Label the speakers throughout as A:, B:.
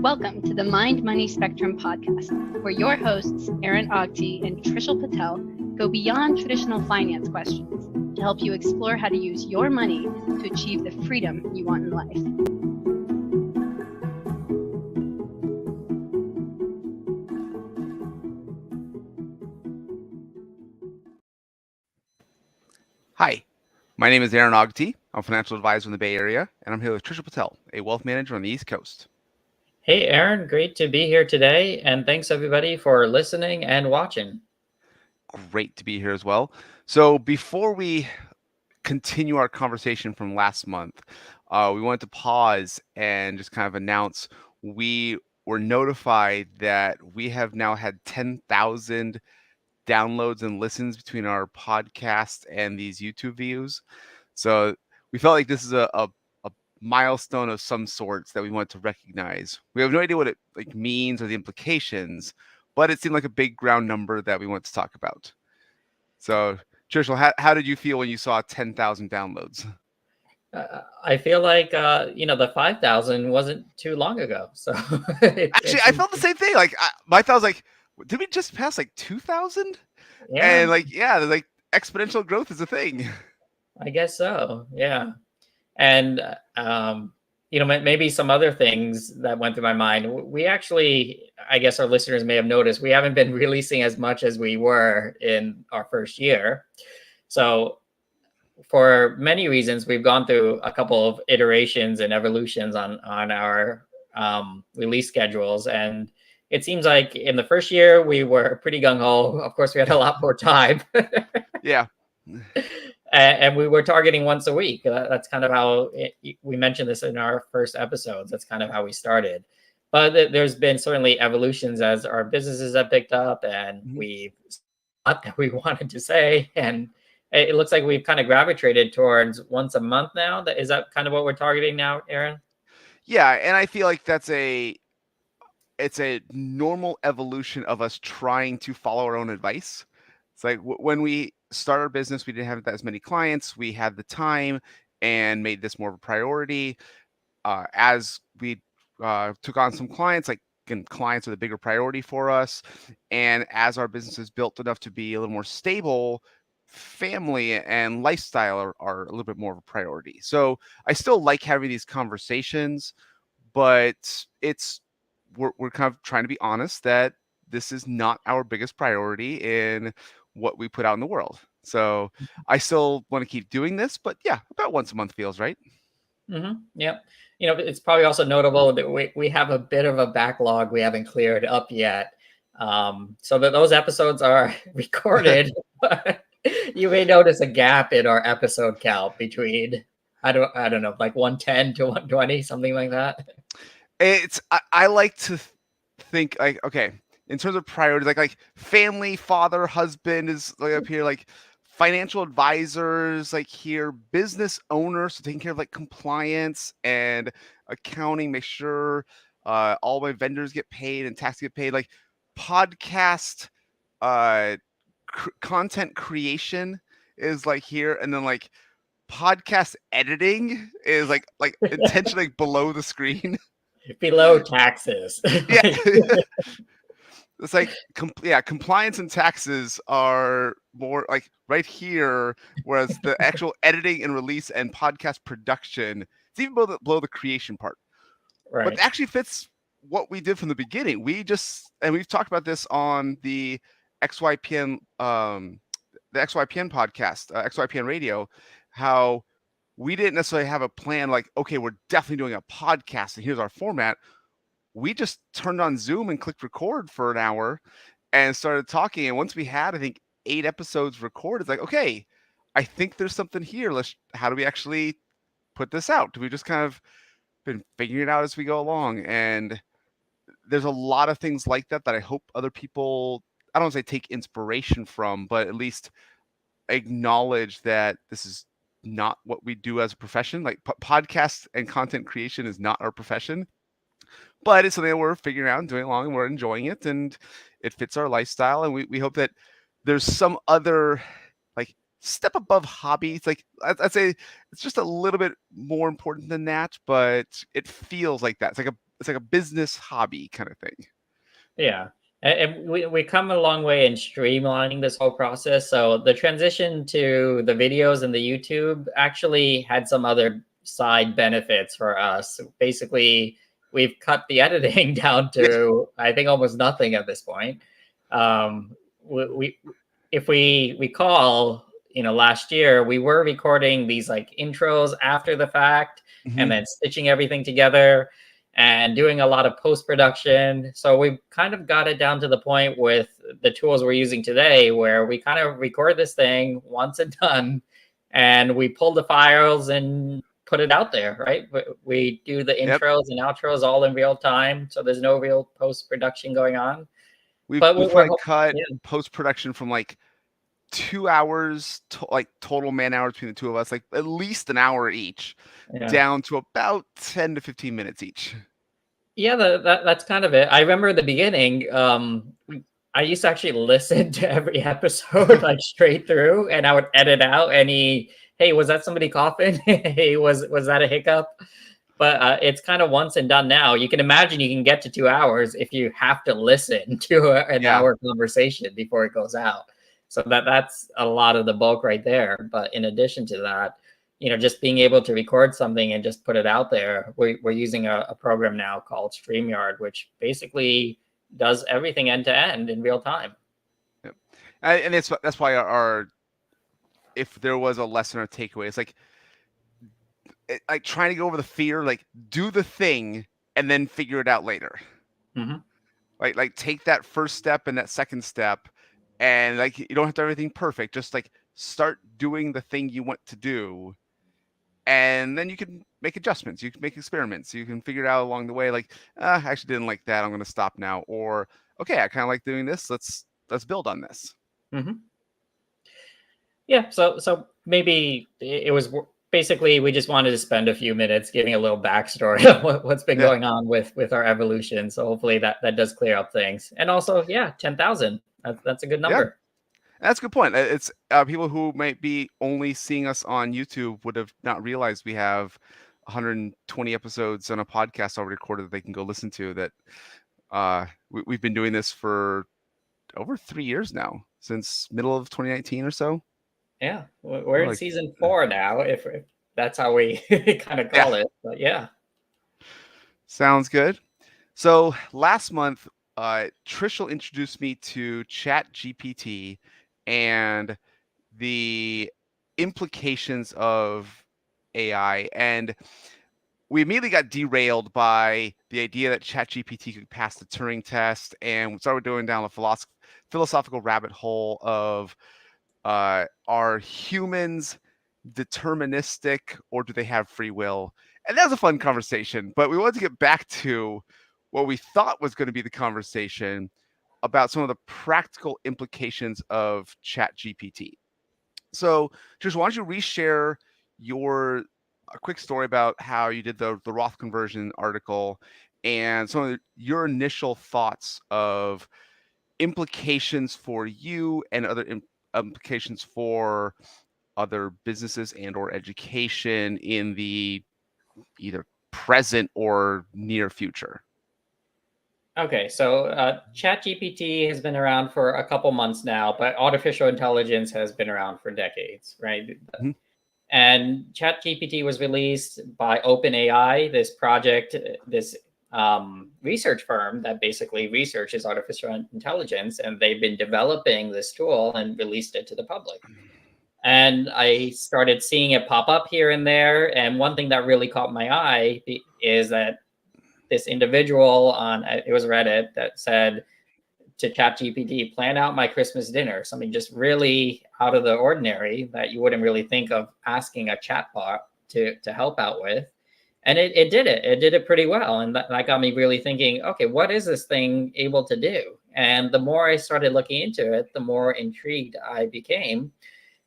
A: Welcome to the Mind Money Spectrum podcast, where your hosts, Aaron and Trishul Patel, go beyond traditional finance questions to help you explore how to use your money to achieve the freedom you want in life.
B: Hi, my name is Aaron I'm a financial advisor in the Bay Area, and I'm here with Trishul Patel, a wealth manager on the East Coast.
C: Hey, Aaron, great to be here today. And thanks everybody for listening and watching.
B: Great to be here as well. So before we continue our conversation from last month, we wanted to pause and just kind of announce we were notified that we have now had 10,000 downloads and listens between our podcast and these YouTube views. So we felt like this is a milestone of some sorts that we want to recognize. We have no idea what it means or the implications, but it seemed like a big ground number that we want to talk about. So, Trishul, how did you feel when you saw 10,000 downloads?
C: I feel like the 5,000 wasn't too long ago. So
B: actually, I felt the same thing. My thought was like, did we just pass 2,000?
C: Yeah.
B: And exponential growth is a thing.
C: I guess so. Yeah. And, maybe some other things that went through my mind. We actually, I guess our listeners may have noticed, we haven't been releasing as much as we were in our first year. So for many reasons, we've gone through a couple of iterations and evolutions on our release schedules. And it seems like in the first year, we were pretty gung-ho. Of course, we had a lot more time.
B: Yeah.
C: And we were targeting once a week. That's kind of how we mentioned this in our first episodes. That's kind of how we started. But there's been certainly evolutions as our businesses have picked up and we wanted to say. And it looks like we've kind of gravitated towards once a month now. Is that kind of what we're targeting now, Aaron?
B: Yeah. And I feel like it's a normal evolution of us trying to follow our own advice. It's like when we start our business, we didn't have as many clients. We had the time and made this more of a priority. As we took on some clients, clients are the bigger priority for us. And as our business is built enough to be a little more stable, family and lifestyle are a little bit more of a priority. So I still like having these conversations, but we're kind of trying to be honest that this is not our biggest priority in what we put out in the world. So I still want to keep doing this, but yeah, about once a month feels right.
C: Mm-hmm. Yep. It's probably also notable that we have a bit of a backlog we haven't cleared up yet. So that those episodes are recorded, but you may notice a gap in our episode count between, I don't know, like 110 to 120, something like that.
B: I like to think okay, in terms of priorities, like family, father, husband is up here, financial advisors here, business owners, so taking care of compliance and accounting, make sure all my vendors get paid and taxes get paid, podcast content creation is here, and then podcast editing is intentionally below the screen.
C: Below taxes.
B: Yeah. It's compliance and taxes are more right here, whereas the actual editing and release and podcast production, it's even below the creation part.
C: Right.
B: But it actually fits what we did from the beginning. We've talked about this on the XYPN podcast, XYPN radio, how we didn't necessarily have a plan okay, we're definitely doing a podcast and here's our format. We just turned on Zoom and clicked record for an hour and started talking. And once we had, I think, 8 episodes recorded, it's okay, I think there's something here. How do we actually put this out? Do we just kind of been figuring it out as we go along? And there's a lot of things like that I hope other people, I don't want to say take inspiration from, but at least acknowledge that this is not what we do as a profession. Podcast and content creation is not our profession. But it's something that we're figuring out and doing along, and we're enjoying it, and it fits our lifestyle. And we hope that there's some other step above hobbies. I'd say it's just a little bit more important than that, but it feels like that. It's it's like a business hobby kind of thing.
C: Yeah. And we come a long way in streamlining this whole process. So the transition to the videos and the YouTube actually had some other side benefits for us. Basically, we've cut the editing down to, I think, almost nothing at this point. We if we recall, last year we were recording these like intros after the fact and then stitching everything together and doing a lot of post-production. So we kind of got it down to the point with the tools we're using today where we kind of record this thing once and done, and we pull the files and put it out there, right? We do the intros and outros all in real time, so there's no real post-production going on.
B: We've
C: But
B: probably cut post-production from like 2 hours like total man hours between the two of us, like at least an hour each, down to about 10 to 15 minutes each.
C: Yeah, that's kind of it. I remember at the beginning, I used to actually listen to every episode like straight through, and I would edit out any, hey, was that somebody coughing? Hey, was that a hiccup? But it's kind of once and done now. You can imagine you can get to 2 hours if you have to listen to an hour conversation before it goes out. So that's a lot of the bulk right there. But in addition to that, just being able to record something and just put it out there, we're using a program now called StreamYard, which basically does everything end to end in real time.
B: Yep. And that's why our if there was a lesson or takeaway, it's like trying to go over the fear, like do the thing and then figure it out later. Like take that first step and that second step, and like you don't have to have everything perfect. Just like start doing the thing you want to do, and then you can make adjustments. You can make experiments. You can figure it out along the way. Like I actually didn't like that. I'm going to stop now. Or okay, I kind of like doing this. Let's build on this.
C: Yeah. So maybe it was basically we just wanted to spend a few minutes giving a little backstory of what's been going on with our evolution. So hopefully that does clear up things. And also, 10,000. That's a good number.
B: That's a good point. It's people who might be only seeing us on YouTube would have not realized we have 120 episodes on a podcast already recorded that they can go listen to. That we've been doing this for over 3 years now, since middle of 2019 or so.
C: Yeah, we're in season 4 now, if that's how we kind of call it. But yeah.
B: Sounds good. So last month, Trishul introduced me to ChatGPT and the implications of AI. And we immediately got derailed by the idea that ChatGPT could pass the Turing test, and we started going down a philosophical rabbit hole of are humans deterministic or do they have free will? And that was a fun conversation, but we wanted to get back to what we thought was going to be the conversation about some of the practical implications of ChatGPT. So, Trish, why don't you reshare a quick story about how you did the Roth conversion article and some of your initial thoughts of implications for you and other implications for other businesses and or education in the either present or near future.
C: Okay, so ChatGPT has been around for a couple months now, but artificial intelligence has been around for decades, right? And ChatGPT was released by OpenAI, this project, this research firm that basically researches artificial intelligence, and they've been developing this tool and released it to the public. And I started seeing it pop up here and there. And one thing that really caught my eye is that this individual it was Reddit that said to ChatGPT, plan out my Christmas dinner, something just really out of the ordinary that you wouldn't really think of asking a chatbot to help out with. And it did it. It did it pretty well. And that got me really thinking, okay, what is this thing able to do? And the more I started looking into it, the more intrigued I became.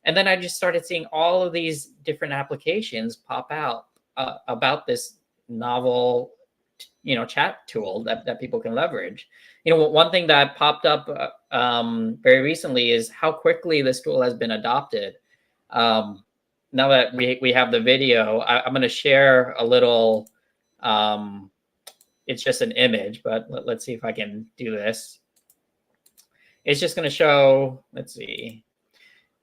C: And then I just started seeing all of these different applications pop out about this novel, chat tool that people can leverage. One thing that popped up very recently is how quickly this tool has been adopted. Now that we have the video, I'm going to share a little it's just an image, but let's see if I can do this. It's just going to show, let's see,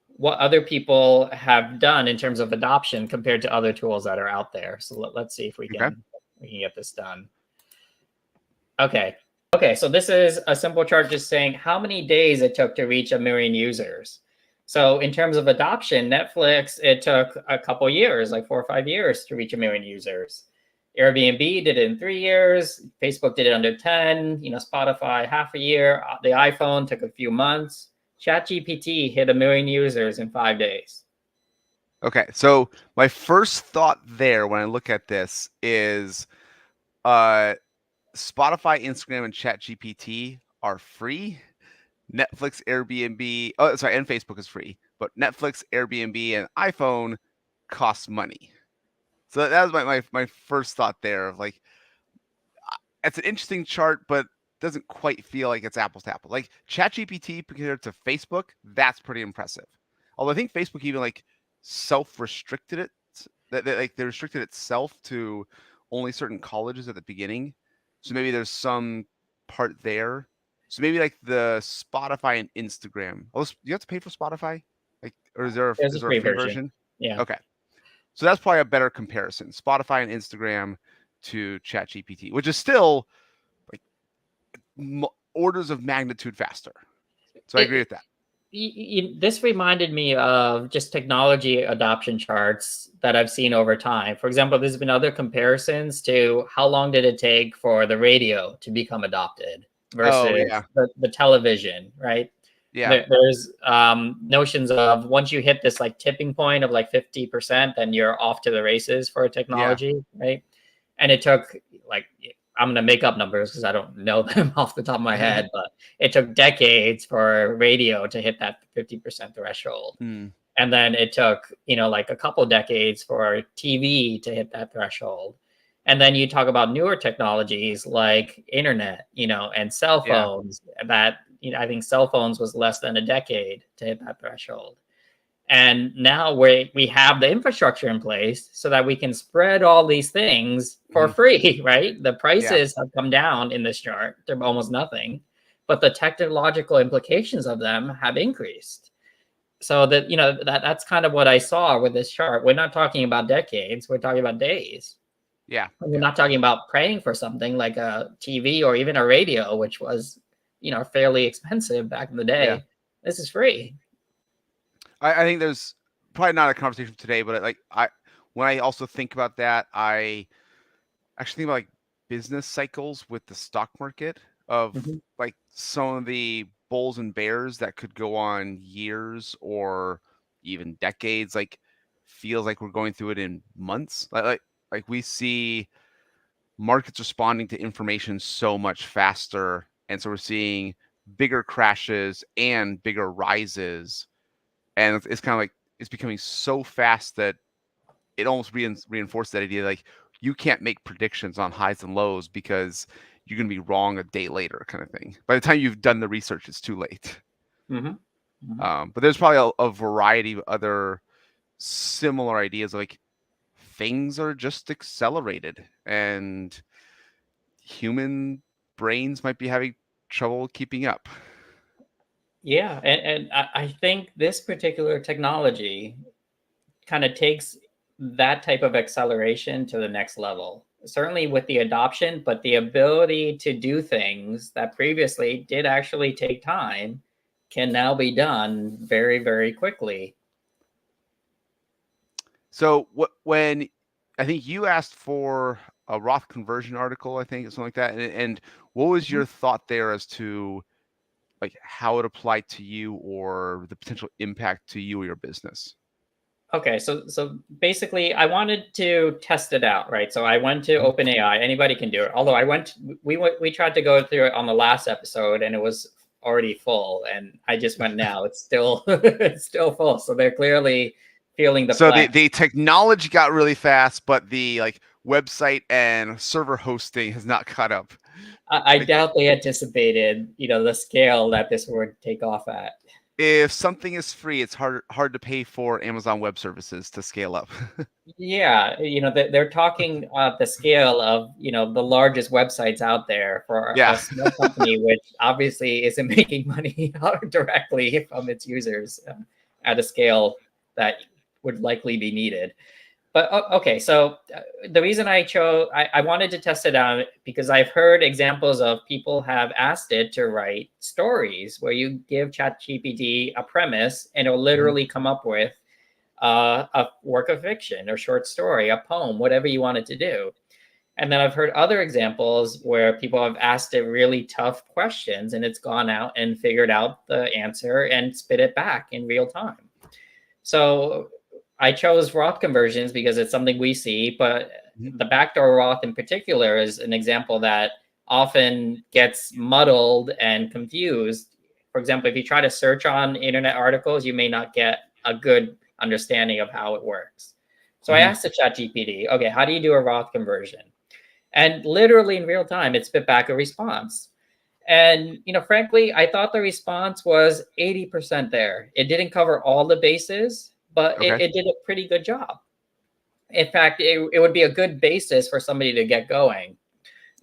C: what other people have done in terms of adoption compared to other tools that are out there. So let's see if we can get this done. Okay. So this is a simple chart just saying how many days it took to reach 1 million users. So in terms of adoption, Netflix, it took a couple years, like 4 or 5 years to reach 1 million users. Airbnb did it in 3 years. Facebook did it under 10. Spotify, half a year. The iPhone took a few months. ChatGPT hit 1 million users in 5 days.
B: Okay, so my first thought there when I look at this is Spotify, Instagram, and ChatGPT are free. Netflix, Airbnb, and Facebook is free, but Netflix, Airbnb, and iPhone cost money. So that was my first thought there of like, it's an interesting chart, but doesn't quite feel like it's apples to apples. Like ChatGPT compared to Facebook, that's pretty impressive. Although I think Facebook even like self-restricted it, that like they restricted itself to only certain colleges at the beginning. So maybe there's some part there. So maybe like the Spotify and Instagram. Oh, you have to pay for Spotify? Like, or is there a free version?
C: Yeah.
B: Okay. So that's probably a better comparison. Spotify and Instagram to ChatGPT, which is still like orders of magnitude faster. So I agree with that.
C: This reminded me of just technology adoption charts that I've seen over time. For example, there's been other comparisons to how long did it take for the radio to become adopted versus the television, right?
B: Yeah.
C: There's notions of once you hit this like tipping point of like 50%, then you're off to the races for a technology, right? And it took like, I'm going to make up numbers because I don't know them off the top of my head, but it took decades for radio to hit that 50% threshold. And then it took, like a couple decades for TV to hit that threshold. And then you talk about newer technologies like internet, and cell phones that, I think cell phones was less than a decade to hit that threshold. And now we have the infrastructure in place so that we can spread all these things for free, right? The prices have come down in this chart. They're almost nothing, but the technological implications of them have increased. So that, that's kind of what I saw with this chart. We're not talking about decades. We're talking about days.
B: Yeah.
C: We're not talking about paying for something like a TV or even a radio, which was, fairly expensive back in the day. Yeah. This is free.
B: I think there's probably not a conversation today, but when I also think about that, I actually think about like business cycles with the stock market of like some of the bulls and bears that could go on years or even decades. Like feels like we're going through it in months. Like we see markets responding to information so much faster, and so we're seeing bigger crashes and bigger rises. And it's kind of like it's becoming so fast that it almost reinforces that idea like you can't make predictions on highs and lows because you're going to be wrong a day later kind of thing. By the time you've done the research, it's too late. But there's probably a variety of other similar ideas like things are just accelerated and human brains might be having trouble keeping up.
C: Yeah, and I think this particular technology kind of takes that type of acceleration to the next level. Certainly with the adoption, but the ability to do things that previously did actually take time can now be done very, very quickly.
B: So when I think you asked for a Roth conversion article, I think something like that, and what was your thought there as to like how it applied to you or the potential impact to you or your business?
C: Okay, so basically I wanted to test it out, right? So I went to OpenAI. Anybody can do it. Although we tried to go through it on the last episode and it was already full, and I just went now. It's still it's still full. So they're clearly feeling the flex.
B: The technology got really fast, but the like website and server hosting has not caught up.
C: I doubt they anticipated, the scale that this would take off at.
B: if something is free, it's hard to pay for Amazon Web Services to scale up.
C: Yeah, they're talking the scale of, the largest websites out there for
B: Yeah.
C: a small company, which obviously isn't making money directly from its users at a scale that would likely be needed. But okay, so the reason I wanted to test it out because I've heard examples of people have asked it to write stories where you give ChatGPT a premise and it'll literally come up with a work of fiction or short story, a poem, whatever you want it to do. And then I've heard other examples where people have asked it really tough questions and it's gone out and figured out the answer and spit it back in real time. So I chose Roth conversions because it's something we see, but the backdoor Roth in particular is an example that often gets muddled and confused. For example, if you try to search on internet articles, you may not get a good understanding of how it works. So I asked the ChatGPT, okay, how do you do a Roth conversion? And literally in real time, it spit back a response. And, frankly, I thought the response was 80% there. It didn't cover all the bases, but
B: Okay.
C: it did a pretty good job. In fact, it would be a good basis for somebody to get going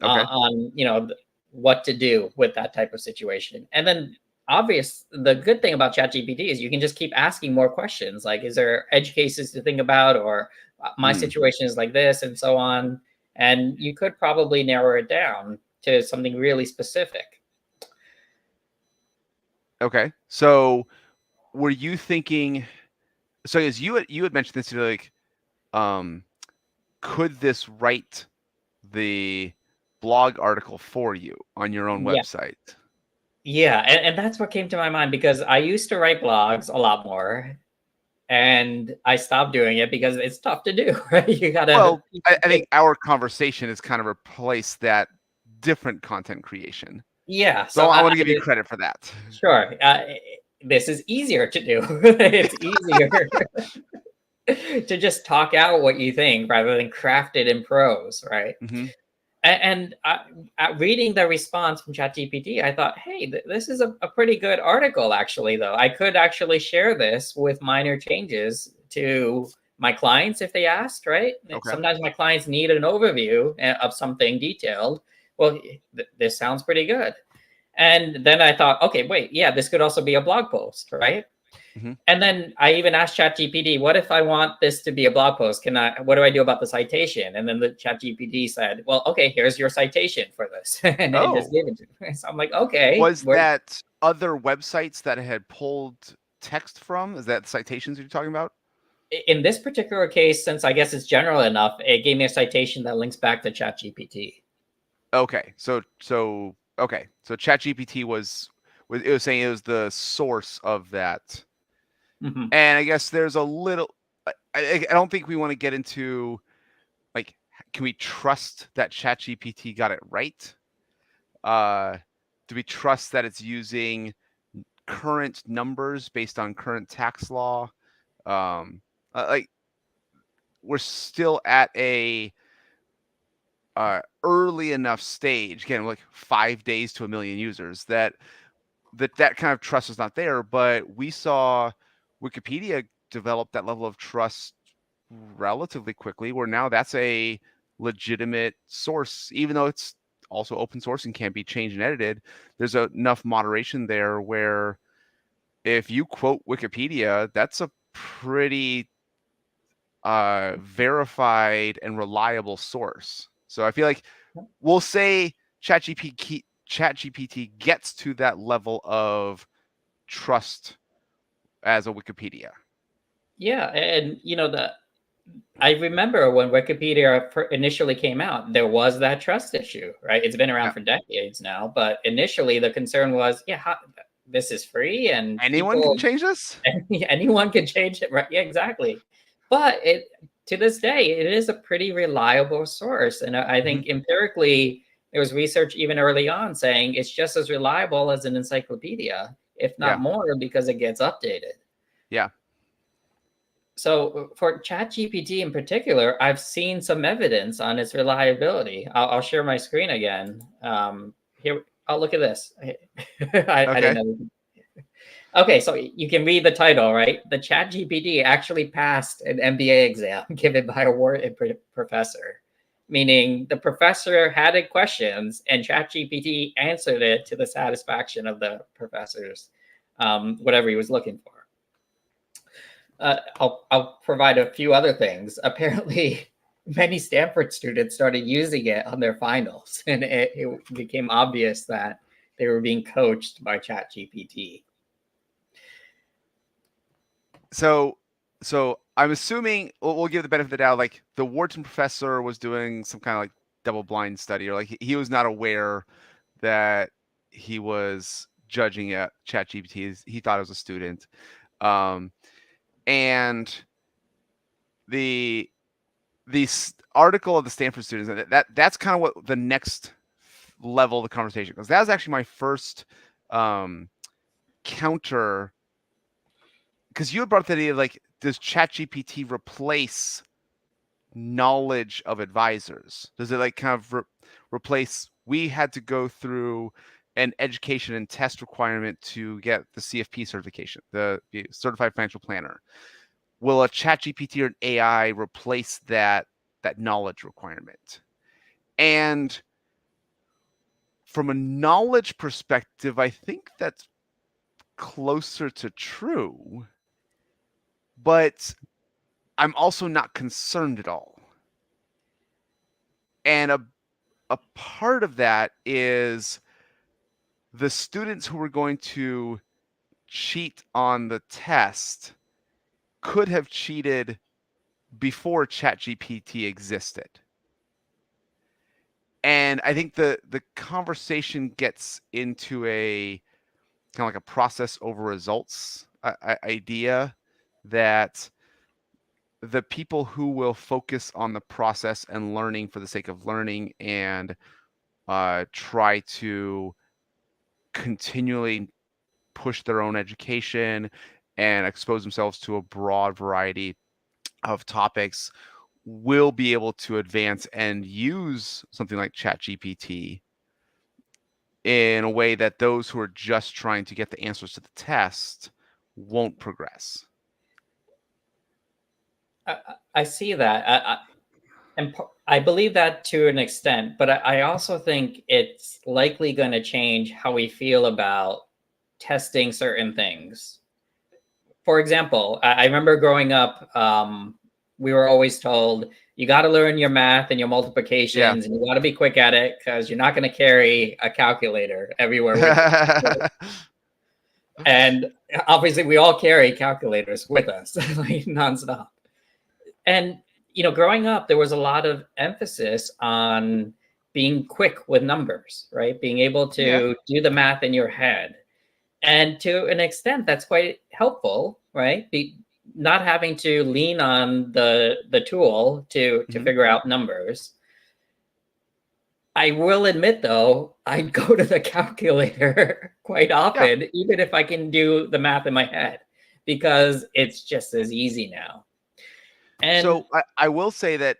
C: on, what to do with that type of situation. And then the good thing about ChatGPT is you can just keep asking more questions. Like, is there edge cases to think about, or my situation is like this and so on. And you could probably narrow it down to something really specific.
B: Okay. So were you thinking, so as you had mentioned this, you're like, could this write the blog article for you on your own website?
C: Yeah. And that's what came to my mind because I used to write blogs a lot more and I stopped doing it because it's tough to do, right? You gotta.
B: Well, I think our conversation has kind of replaced that different content creation.
C: Yeah.
B: So I want to give you credit for that.
C: Sure. This is easier to do. It's easier to just talk out what you think rather than craft it in prose, right? And reading the response from ChatGPT, I thought, hey, this is a pretty good article, actually, though. I could actually share this with minor changes to my clients if they asked, right? Okay. Sometimes my clients need an overview of something detailed. Well, this sounds pretty good. And then I thought, okay, wait, yeah, this could also be a blog post, right? And then I even asked ChatGPT, what if I want this to be a blog post? What do I do about the citation? And then the ChatGPT said, well, okay, here's your citation for this. And it just gave it to me. So I'm like, okay.
B: Was that other websites that had pulled text from? Is that citations you're talking about?
C: In this particular case, since I guess it's general enough, it gave me a citation that links back to ChatGPT.
B: Okay. So ChatGPT was saying it was the source of that. And I guess there's a little, I don't think we want to get into, like, can we trust that ChatGPT got it right? Do we trust that it's using current numbers based on current tax law? Like, we're still at a early enough stage, again, like 5 days to 1 million users, that kind of trust is not there. But we saw Wikipedia develop that level of trust relatively quickly, where now that's a legitimate source, even though it's also open source and can't be changed and edited. There's enough moderation there where if you quote Wikipedia, that's a pretty verified and reliable source. So I feel like we'll say ChatGPT gets to that level of trust as a Wikipedia.
C: Yeah, and I remember when Wikipedia initially came out, there was that trust issue, right? It's been around for decades now, but initially the concern was, this is free and
B: anyone can change this.
C: Anyone can change it, right? Yeah, exactly. But to this day, it is a pretty reliable source, and I think empirically, there was research even early on saying it's just as reliable as an encyclopedia, if not more, because it gets updated.
B: Yeah.
C: So for ChatGPT in particular, I've seen some evidence on its reliability. I'll share my screen again. Here, look at this. I didn't know. Okay, so you can read the title, right? The ChatGPT actually passed an MBA exam given by a Wharton professor, meaning the professor had questions and ChatGPT answered it to the satisfaction of the professor's whatever he was looking for. I'll provide a few other things. Apparently, many Stanford students started using it on their finals, and it became obvious that they were being coached by ChatGPT.
B: So I'm assuming we'll give the benefit of the doubt, like the Wharton professor was doing some kind of like double-blind study, or like he was not aware that he was judging at ChatGPT. He thought it was a student. And the article of the Stanford students, that's kind of what the next level of the conversation, because that was actually my first counter, because you had brought up the idea of, like, does ChatGPT replace knowledge of advisors? Does it like kind of replace? We had to go through an education and test requirement to get the CFP certification, the Certified Financial Planner. Will a ChatGPT or an AI replace that knowledge requirement? And from a knowledge perspective, I think that's closer to true, but I'm also not concerned at all. And a part of that is the students who were going to cheat on the test could have cheated before ChatGPT existed. And I think the conversation gets into a kind of like a process over results idea, that the people who will focus on the process and learning for the sake of learning and try to continually push their own education and expose themselves to a broad variety of topics will be able to advance and use something like ChatGPT in a way that those who are just trying to get the answers to the test won't progress.
C: I see that. And I believe that to an extent, but I also think it's likely going to change how we feel about testing certain things. For example, I remember growing up, we were always told, you got to learn your math and your multiplications, and you got to be quick at it because you're not going to carry a calculator everywhere with you. And obviously, we all carry calculators with us, like nonstop. And growing up, there was a lot of emphasis on being quick with numbers, right? Being able to do the math in your head. And to an extent, that's quite helpful, right? Not having to lean on the tool to figure out numbers. I will admit, though, I go to the calculator quite often, even if I can do the math in my head, because it's just as easy now. And
B: so I will say that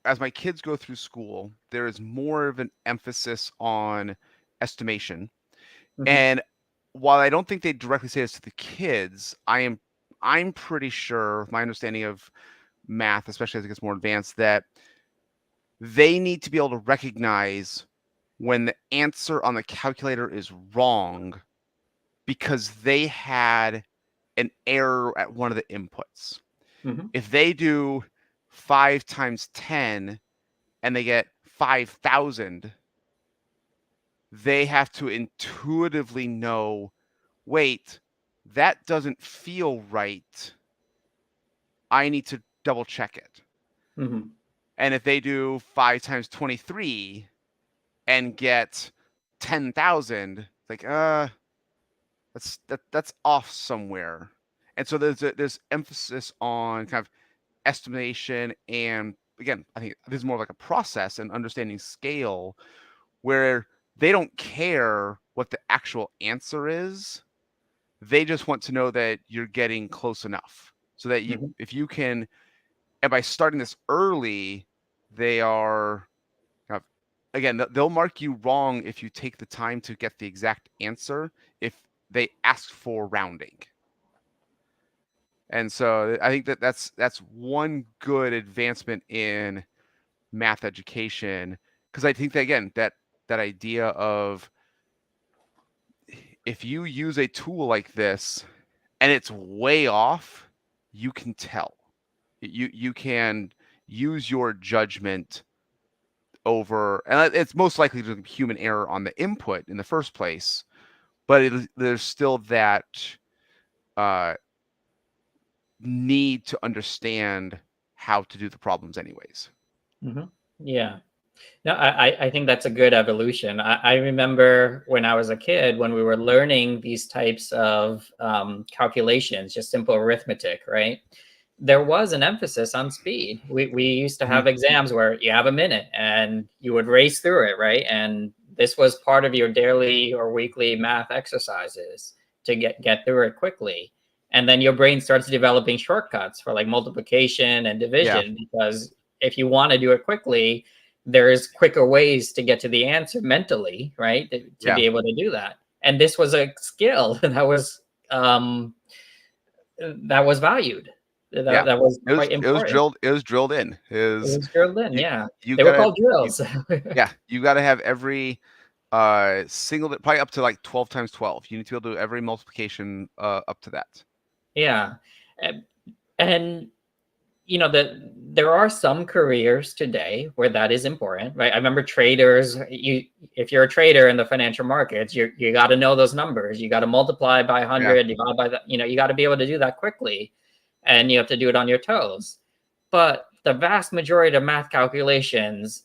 B: as my kids go through school, there is more of an emphasis on estimation. And while I don't think they directly say this to the kids, I'm pretty sure, my understanding of math, especially as it gets more advanced, that they need to be able to recognize when the answer on the calculator is wrong because they had an error at one of the inputs. If they do 5 times 10 and they get 5,000, they have to intuitively know, wait, that doesn't feel right. I need to double check it. And if they do 5 times 23 and get 10,000, like, that's off somewhere. And so there's emphasis on kind of estimation, and again, I think this is more like a process and understanding scale, where they don't care what the actual answer is. They just want to know that you're getting close enough, so that you, if you can, and by starting this early, they are kind of, again, they'll mark you wrong if you take the time to get the exact answer. If they asked for rounding. And so I think that's one good advancement in math education, because I think that, again, that idea of, if you use a tool like this and it's way off, you can tell. You can use your judgment over, and it's most likely to be human error on the input in the first place, but there's still that need to understand how to do the problems anyways.
C: Yeah. No, I think that's a good evolution. I remember when I was a kid, when we were learning these types of calculations, just simple arithmetic, right? There was an emphasis on speed. We used to have exams where you have a minute and you would race through it, right? And this was part of your daily or weekly math exercises to get through it quickly. And then your brain starts developing shortcuts for like multiplication and division, because if you want to do it quickly, there's quicker ways to get to the answer mentally, right? To be able to do that. And this was a skill that was valued. That was quite important.
B: It was drilled in.
C: It was drilled in. They were called drills.
B: You got to have every single, probably up to like 12 times 12. You need to be able to do every multiplication up to that.
C: Yeah. And you know, there are some careers today where that is important, right? I remember traders. If you're a trader in the financial markets, you got to know those numbers. You got to multiply by 100. You got to by that. You got to be able to do that quickly, and you have to do it on your toes. But the vast majority of math calculations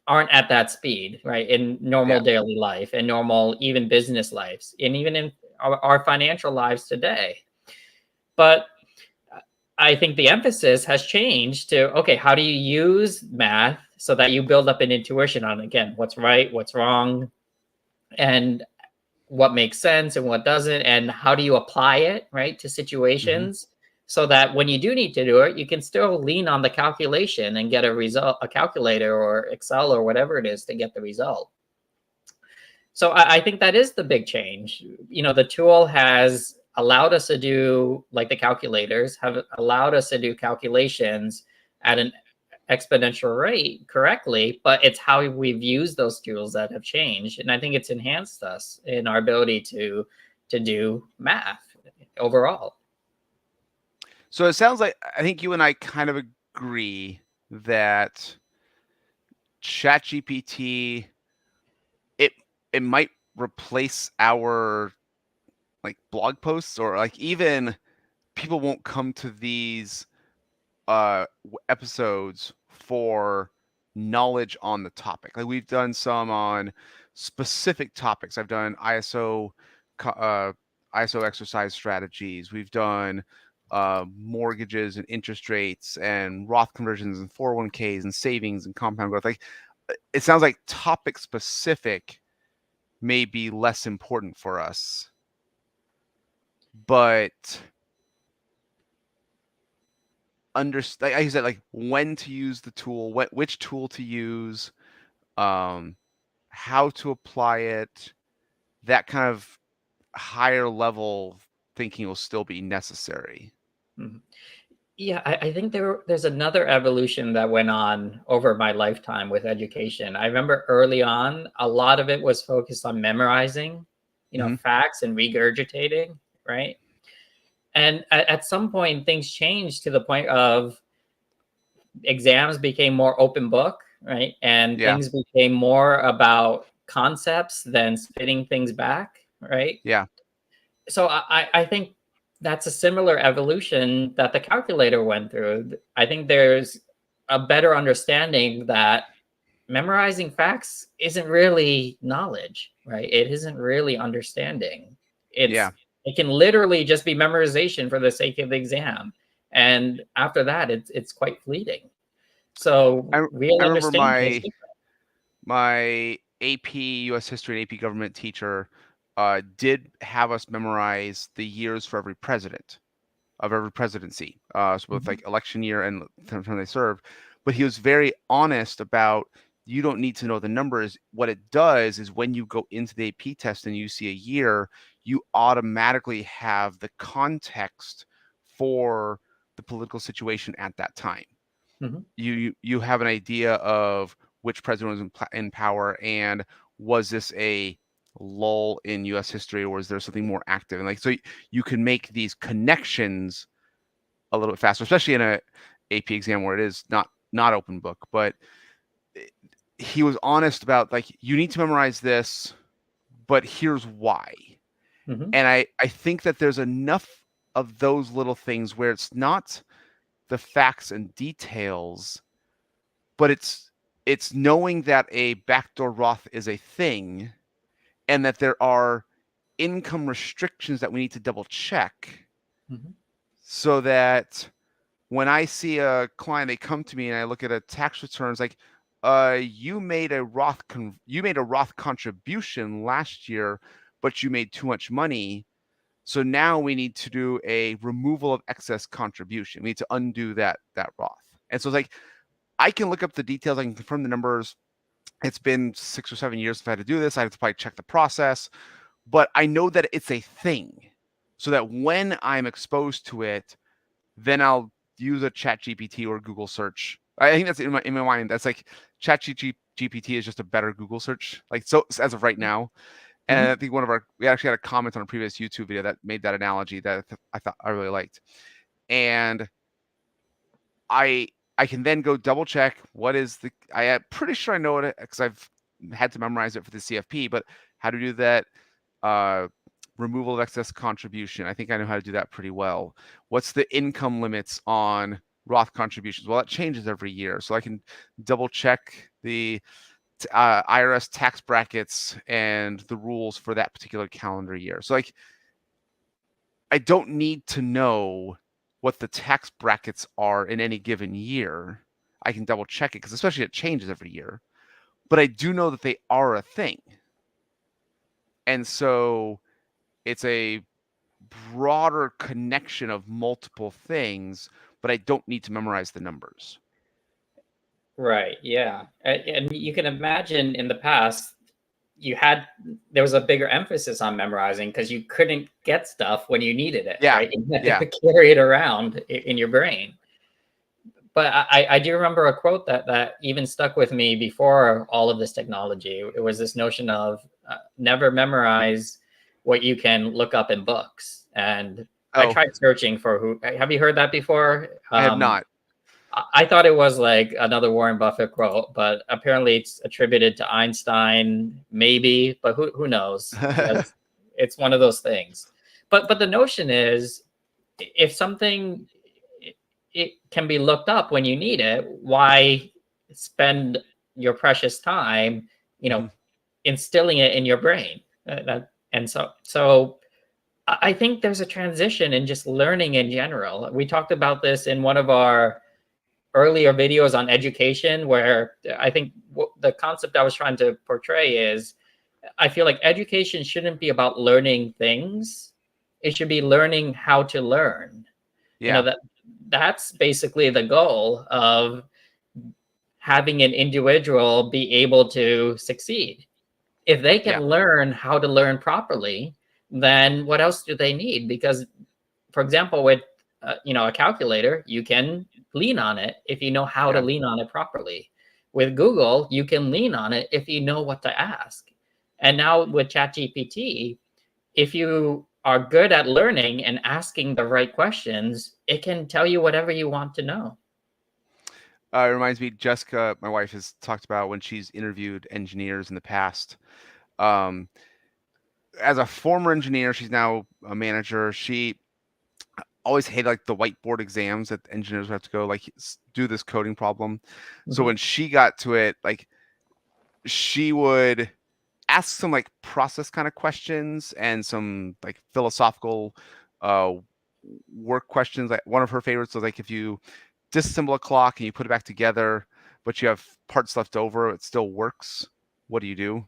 C: aren't at that speed, right? In normal daily life, and normal even business lives, and even in our financial lives today. But I think the emphasis has changed to, okay, how do you use math so that you build up an intuition on, again, what's right, what's wrong, and what makes sense and what doesn't, and how do you apply it, right, to situations, so that when you do need to do it, you can still lean on the calculation and get a result, a calculator or Excel or whatever it is to get the result. So I think that is the big change. The tool has allowed us to do, like the calculators have allowed us to do calculations at an exponential rate correctly, but it's how we've used those tools that have changed. And I think it's enhanced us in our ability to do math overall.
B: So it sounds like, I think you and I kind of agree that ChatGPT, it might replace our like blog posts, or like even people won't come to these episodes for knowledge on the topic. Like we've done some on specific topics. I've done ISO exercise strategies. We've done mortgages and interest rates and Roth conversions and 401ks and savings and compound growth. Like it sounds like topic specific may be less important for us. But understand, like I said, like when to use the tool, which tool to use, how to apply it, that kind of higher level thinking will still be necessary.
C: Yeah, I think there's another evolution that went on over my lifetime with education. I remember early on, a lot of it was focused on memorizing, facts and regurgitating, right? And at some point, things changed to the point of exams became more open book, right? And things became more about concepts than spitting things back, right?
B: Yeah.
C: So I think that's a similar evolution that the calculator went through. I think there's a better understanding that memorizing facts isn't really knowledge, right? It isn't really understanding. It can literally just be memorization for the sake of the exam. And after that, it's quite fleeting. So
B: I remember my AP U.S. History and AP Government teacher did have us memorize the years for every president of every presidency. So both like election year and the time they served. But he was very honest about, you don't need to know the numbers. What it does is when you go into the AP test and you see a year, you automatically have the context for the political situation at that time.
C: Mhm.
B: You have an idea of which president was in power, and was this a lull in U.S. history, or is there something more active? And like, so you can make these connections a little bit faster, especially in a AP exam where it is not open book. But he was honest about, like, you need to memorize this, but here's why.
C: Mhm.
B: And I think that there's enough of those little things where it's not the facts and details, but it's knowing that a backdoor Roth is a thing, and that there are income restrictions that we need to double check,
C: Mhm.
B: so that when I see a client, they come to me and I look at a tax returns, like, you made a Roth contribution last year, but you made too much money. So now we need to do a removal of excess contribution. We need to undo that Roth. And so it's like, I can look up the details, I can confirm the numbers. It's been 6 or 7 years since I had to do this. I have to probably check the process, but I know that it's a thing, so that when I'm exposed to it, then I'll use a ChatGPT or Google search. I think that's in my mind. That's like ChatGPT is just a better Google search. Like, so as of right now. And I think we actually had a comment on a previous YouTube video that made that analogy that I thought I really liked. And I can then go double check what is I am pretty sure I know it because I've had to memorize it for the CFP, but how to do that removal of excess contribution. I think I know how to do that pretty well. What's the income limits on Roth contributions? Well, that changes every year. So I can double check the IRS tax brackets and the rules for that particular calendar year. So like, I don't need to know what the tax brackets are in any given year. I can double check it because especially it changes every year. But I do know that they are a thing. And so it's a broader connection of multiple things, but I don't need to memorize the numbers.
C: Right. Yeah. And you can imagine in the past, there was a bigger emphasis on memorizing because you couldn't get stuff when you needed it,
B: Yeah.
C: right? You had
B: Yeah.
C: to carry it around in your brain. But I do remember a quote that even stuck with me before all of this technology. It was this notion of never memorize what you can look up in books. And I
B: Oh,
C: tried searching for who. Have you heard that before?
B: I have not.
C: I thought it was like another Warren Buffett quote, but apparently it's attributed to Einstein, maybe, but who knows? Because it's one of those things. But the notion is, if something it can be looked up when you need it, why spend your precious time,
B: Mhm.
C: instilling it in your brain? And so I think there's a transition in just learning in general. We talked about this in one of our earlier videos on education, where I think the concept I was trying to portray is, I feel like education shouldn't be about learning things. It should be learning how to learn.
B: Yeah.
C: That's basically the goal of having an individual be able to succeed. If they can
B: Yeah.
C: learn how to learn properly, then what else do they need? Because, for example, with a calculator, you can lean on it if you know how to
B: Yeah.
C: lean on it properly. With Google, you can lean on it if you know what to ask. And now with ChatGPT, if you are good at learning and asking the right questions, it can tell you whatever you want to know.
B: It reminds me, Jessica, my wife, has talked about when she's interviewed engineers in the past. As a former engineer, she's now a manager. She always hated like the whiteboard exams that engineers would have to go like do this coding problem. So
C: Mhm.
B: when she got to it, like, she would ask some like process kind of questions and some like philosophical uh work questions. Like, one of her favorites was like, if you disassemble a clock and you put it back together, but you have parts left over, it still works. What do you do?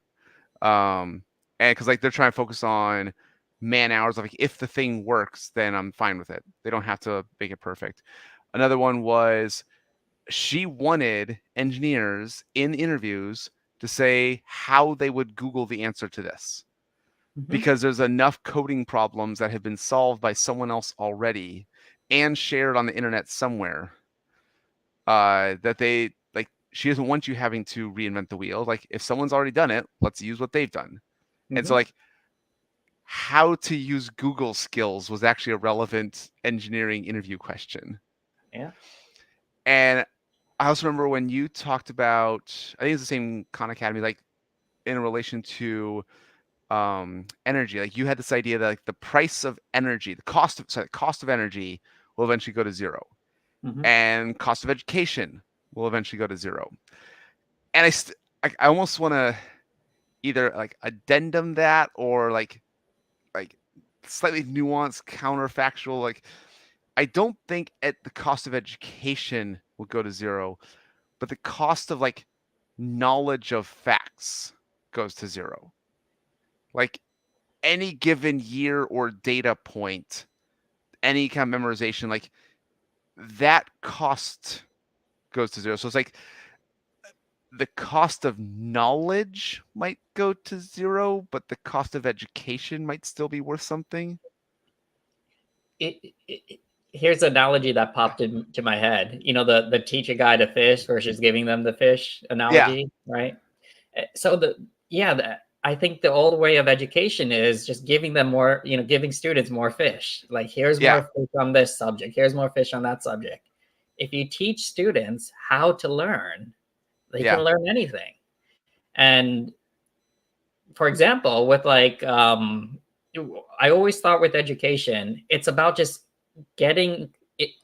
B: And because like they're trying to focus on man hours, like if the thing works, then I'm fine with it. They don't have to make it perfect. Another one was, she wanted engineers in interviews to say how they would Google the answer to this. because there's enough coding problems that have been solved by someone else already and shared on the internet somewhere, that they like. She doesn't want you having to reinvent the wheel. Like, if someone's already done it, let's use what they've done. And so, like, how to use Google skills was actually a relevant engineering interview question.
C: Yeah.
B: And I also remember when you talked about, I think it's the same Khan Academy, like in relation to energy. Like, you had this idea that like the price of energy, the cost of energy will eventually go to zero, and cost of education will eventually go to zero. And I almost want to either like addendum that or like slightly nuanced, counterfactual. Like, I don't think the cost of education will go to zero, but the cost of like knowledge of facts goes to zero. Like, any given year or data point, any kind of memorization, like that cost goes to zero. So it's like the cost of knowledge might go to zero, but the cost of education might still be worth something.
C: Here's an analogy that popped into my head. You know, the teach a guy to fish versus giving them the fish analogy, right? So I think the old way of education is just giving them more, giving students more fish. Like, here's more fish on this subject, here's more fish on that subject. If you teach students how to learn, they can learn anything. And for example, with like, I always thought with education, it's about just getting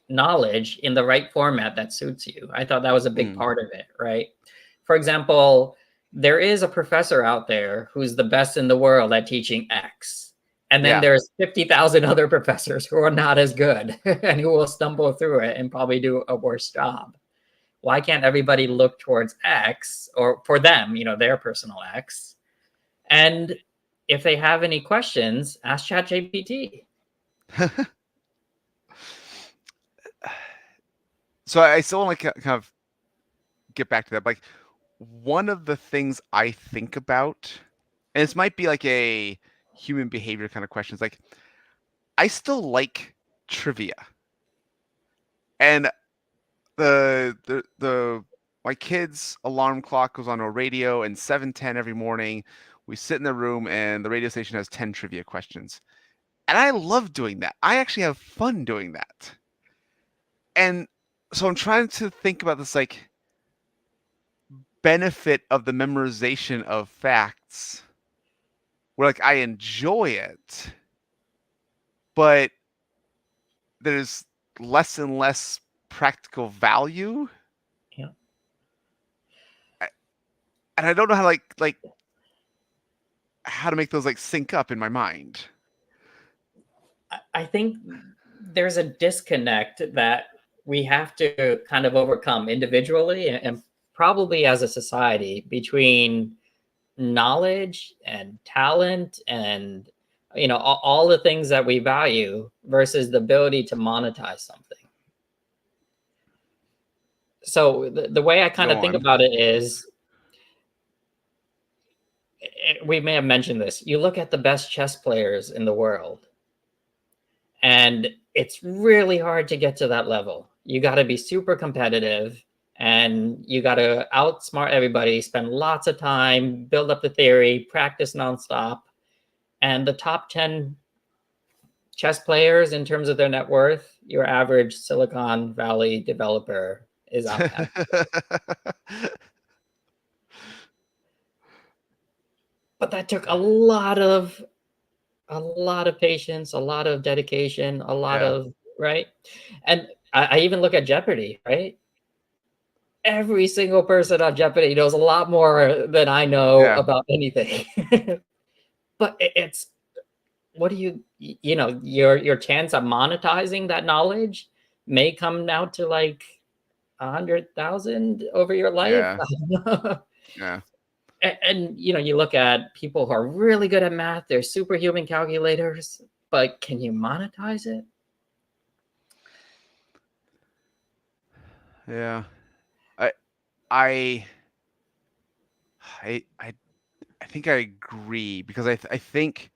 C: knowledge in the right format that suits you. I thought that was a big part of it, right? For example, there is a professor out there who's the best in the world at teaching X. And then there's 50,000 other professors who are not as good and who will stumble through it and probably do a worse job. Why can't everybody look towards X, or for them, their personal X? And if they have any questions, ask ChatGPT.
B: So I still want to kind of get back to that. Like, one of the things I think about, and this might be like a human behavior kind of questions, like, I still like trivia. And my kids' alarm clock goes on a radio, and 7:10 every morning we sit in the room and the radio station has 10 trivia questions. And I love doing that. I actually have fun doing that. And so I'm trying to think about this like benefit of the memorization of facts, where like I enjoy it, but there's less and less practical value.
C: Yeah.
B: And I don't know how how to make those like sync up in my mind.
C: I think there's a disconnect that we have to kind of overcome individually and probably as a society between knowledge and talent and all the things that we value versus the ability to monetize something. So the way I kind of think about it is, we may have mentioned this, you look at the best chess players in the world, and it's really hard to get to that level. You got to be super competitive, and you got to outsmart everybody, spend lots of time, build up the theory, practice nonstop. And the top 10 chess players in terms of their net worth, your average Silicon Valley developer is out there. But that took a lot of patience, a lot of dedication, a lot of, right? And I even look at Jeopardy, right? Every single person on Jeopardy knows a lot more than I know about anything. But it's, what do your chance of monetizing that knowledge may come down to like 100,000 over your life.
B: Yeah.
C: And you look at people who are really good at math, they're superhuman calculators, but can you monetize it?
B: Yeah. I think I agree, because I think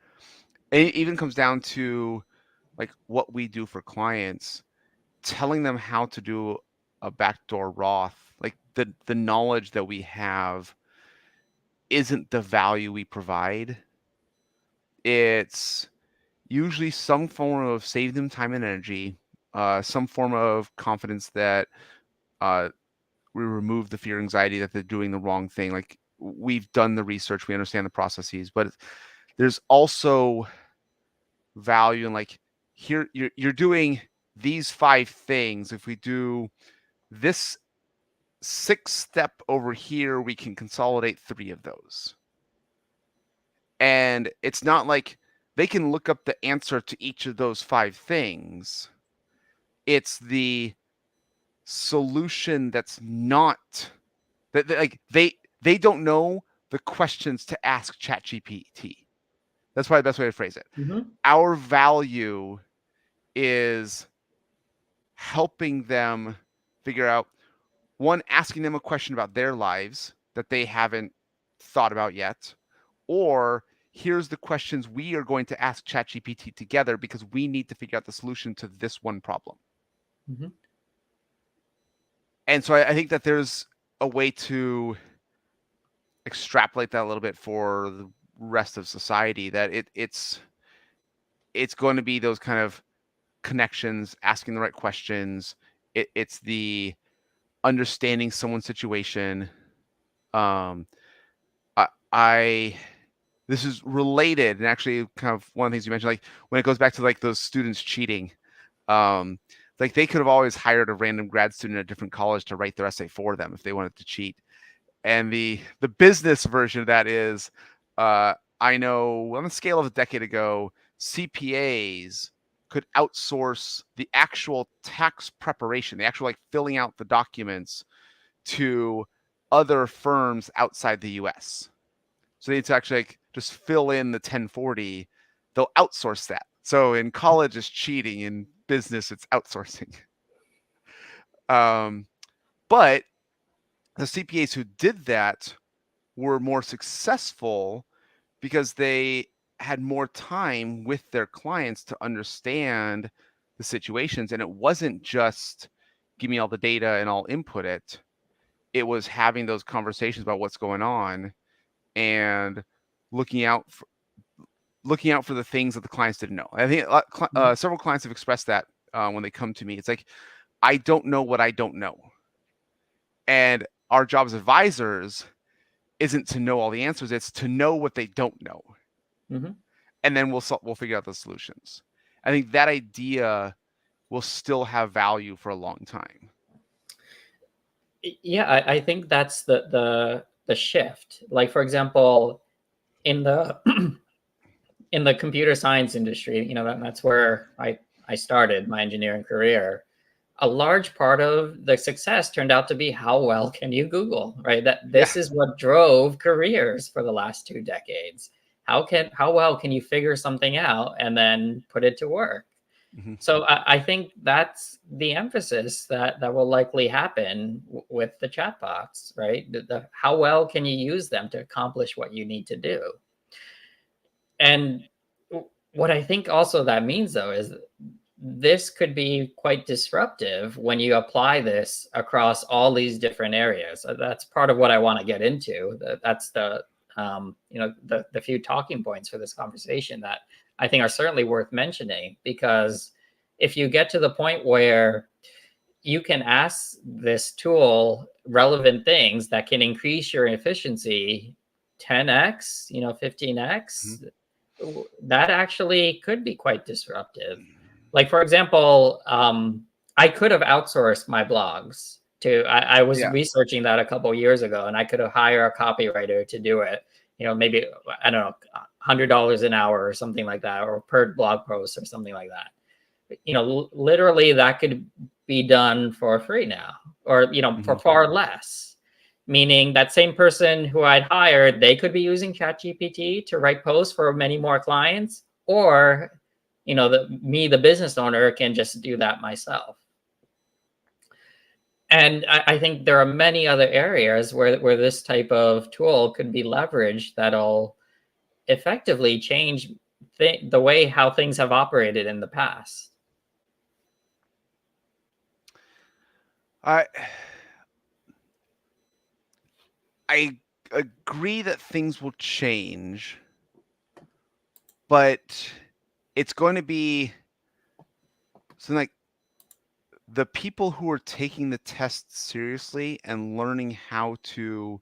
B: it even comes down to like what we do for clients, telling them how to do a backdoor Roth, like the knowledge that we have isn't the value we provide. It's usually some form of save them time and energy, some form of confidence that we remove the fear, anxiety that they're doing the wrong thing. Like we've done the research, we understand the processes, but there's also value in like here you're doing these 5 things. If we do this 6th step over here, we can consolidate 3 of those. And it's not like they can look up the answer to each of those 5 things. It's the solution that's not that like they don't know the questions to ask ChatGPT. That's probably the best way to phrase it. Our value is helping them figure out, one, asking them a question about their lives that they haven't thought about yet, or here's the questions we are going to ask ChatGPT together because we need to figure out the solution to this one problem. And so I think that there's a way to extrapolate that a little bit for the rest of society, that it's going to be those kind of connections, asking the right questions. It's the understanding someone's situation. This is related, and actually kind of one of the things you mentioned, like when it goes back to like those students cheating, like they could have always hired a random grad student at a different college to write their essay for them if they wanted to cheat. And the business version of that is, I know on the scale of a decade ago, CPAs could outsource the actual tax preparation, the actual like filling out the documents to other firms outside the US. So they need to actually like just fill in the 1040. They'll outsource that. So in college it's cheating, in business it's outsourcing. But the CPAs who did that were more successful because they had more time with their clients to understand the situations. And it wasn't just give me all the data and I'll input it. It was having those conversations about what's going on and looking out for the things that the clients didn't know. I think several clients have expressed that when they come to me. It's like, I don't know what I don't know. And our job as advisors isn't to know all the answers. It's to know what they don't know. And then we'll figure out the solutions. I think that idea will still have value for a long time.
C: Yeah, I think that's the shift. Like, for example, in the in the computer science industry, that's where I started my engineering career. A large part of the success turned out to be how well can you Google, right? That this is what drove careers for the last 2 decades. How well can you figure something out and then put it to work? So I think that's the emphasis that will likely happen with the chatbots, right? How well can you use them to accomplish what you need to do? And what I think also that means, though, is this could be quite disruptive when you apply this across all these different areas. That's part of what I want to get into. That's the few talking points for this conversation that I think are certainly worth mentioning, because if you get to the point where you can ask this tool relevant things that can increase your efficiency 10x, 15x, that actually could be quite disruptive. Like, for example, I could have outsourced my blogs to, I was researching that a couple of years ago, and I could have hired a copywriter to do it, maybe, I don't know, $100 an hour or something like that, or per blog post or something like that. Literally that could be done for free now, or, for far less. Meaning that same person who I'd hired, they could be using ChatGPT to write posts for many more clients, or the business owner, can just do that myself. And I think there are many other areas where this type of tool could be leveraged that'll effectively change the way how things have operated in the past?
B: I agree that things will change, but it's going to be something like the people who are taking the test seriously and learning how to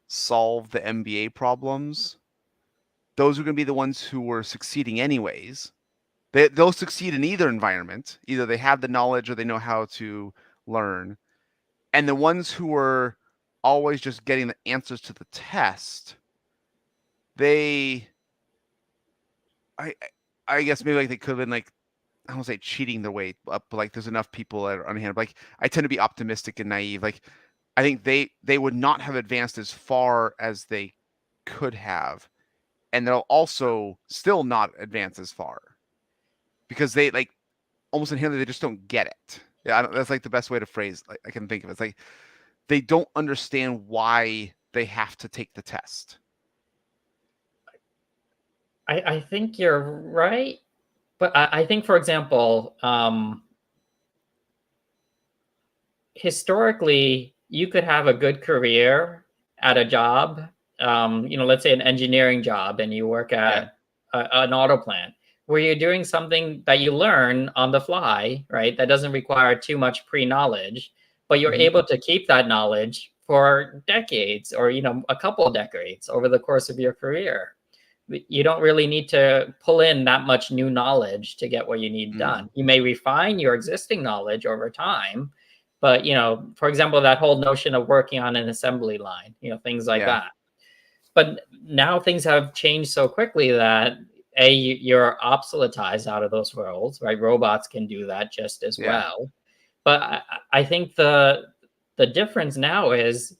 B: solve the MBA problems, those are going to be the ones who are succeeding anyways. They'll succeed in either environment. Either they have the knowledge or they know how to learn. And the ones who are always just getting the answers to the test, I guess maybe like they could have been like, I don't say cheating their way up, but like there's enough people that are on hand. Like I tend to be optimistic and naive. Like I think they would not have advanced as far as they could have, and they'll also still not advance as far because they like almost inherently they just don't get it. Yeah, that's like the best way to phrase like I can think of it. It's like they don't understand why they have to take the test.
C: I think you're right, but I think, for example, historically, you could have a good career at a job, let's say an engineering job, and you work at an auto plant where you're doing something that you learn on the fly, right? That doesn't require too much pre-knowledge, but you're able to keep that knowledge for decades or, a couple of decades over the course of your career. You don't really need to pull in that much new knowledge to get what you need done. You may refine your existing knowledge over time, but, for example, that whole notion of working on an assembly line, things like that. But now things have changed so quickly that you're obsoletized out of those roles, right? Robots can do that just as well. But I think the difference now is